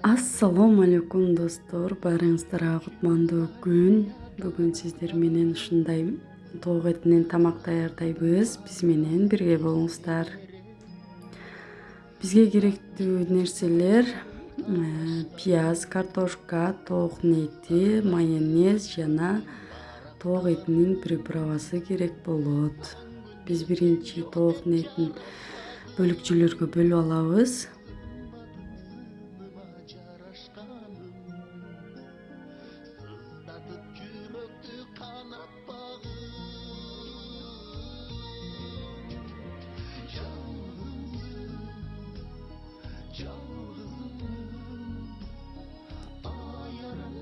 Ассалому алейкум достор, баарыңыздарга кутмандуу күн. Бүгүн сиздер менен ушундай тоок этинен тамак даярдайбыз. Биз менен бирге болуңуздар. Бизге керектүү нерселер пияз, картошка, тоокун эти, майонез жана тоок этинин приправасы керек болот. Биз биринчи тоокун этин бөлүкчөлөргө бөлүп алабыз.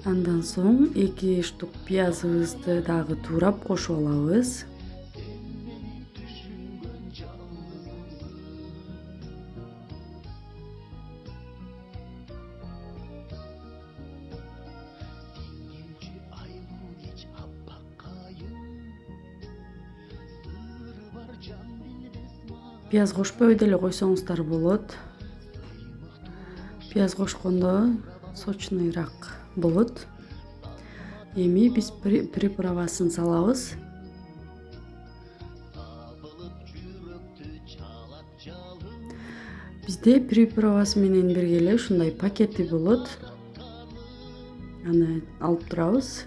Андан соң 2 штук пиязыбызды дагы туурап кошуп алабыз. Пияз кошпой деле койсоңуздар болот. Пияз кошкондо сочныйраак болот. Эми биз приправасын салабыз. Бизде приправасы менен бирге эле ушундай пакети болот. Аны алып турабыз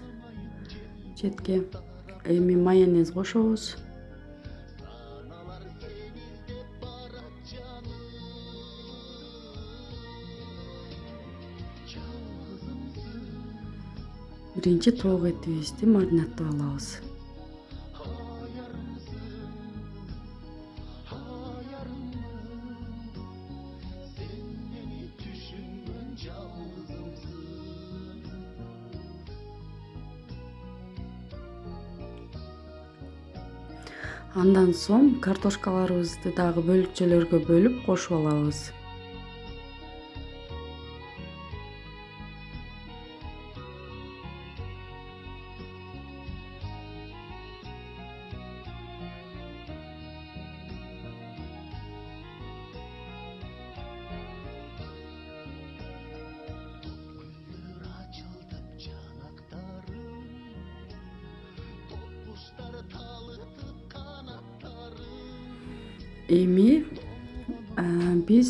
четке. Эми майонез кошобуз. Биринчи тоок этибизди маринадтап алабыз. Андан соң картошкаларыбызды дагы бөлүкчөлөргө бөлүп кошуп алабыз. Эми биз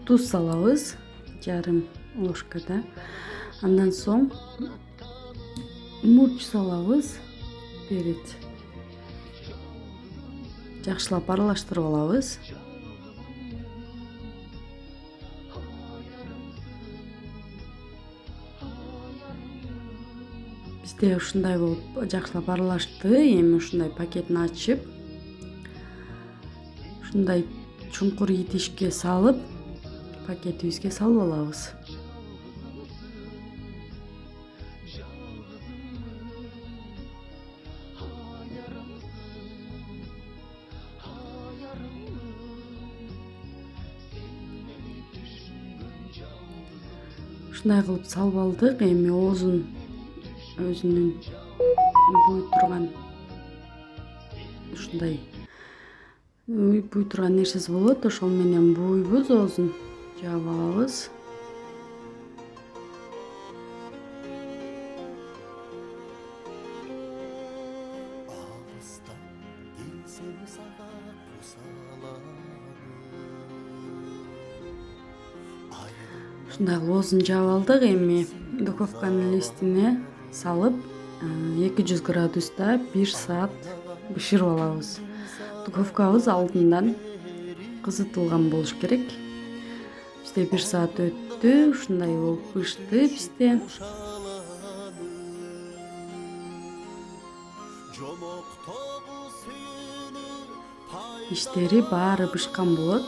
туз салабыз, жарым ложкада. Андан соң мурч салабыз, перец. Жакшылап аралаштырып алабыз. Бизде ушундай болуп жакшылап аралашты. Эми ушундай пакетин ачып, ушундай чуңкур идишке салып, пакетибизге салып алабыз. Ушундай кылып салып алдык. Эми оозун өзүнүн буй турган ушундай буй турган нерсеси болот. Ошол менен буйбуз, оозун жаап алабыз. Ушундай кылып оозун жаап алдык. Эми духовканын листине салып 200 градуста 1 саат бышырып алабыз. Духовкабыз алдындан кызытылган болуш керек. Бизде 1 саат өттү. Ушундай болуп бышты бизде. Иштери баары бышкан болот.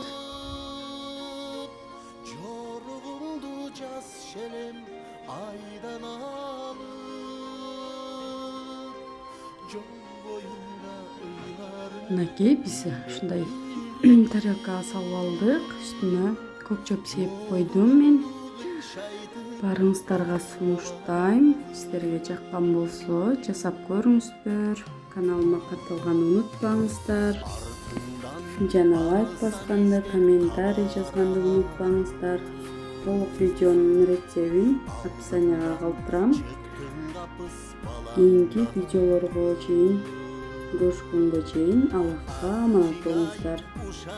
Мынакей биз ушундай тарелкага салып алдык. Үстүнө көк чөп сээп койдум мен. Баарыңыздарга сунуштайм. Сиздерге жаккан болсо жасап көрүңүздөр. Каналыма катталганды унутпаңыздар. Жана лайк басканды, комментарий жазганды унутпаңыздар. толук видеонун рецептин описанияга калтырам. Кийинки видеолорго чейин көрүшкөнгө чейин Аллахка аманат болуңуздар.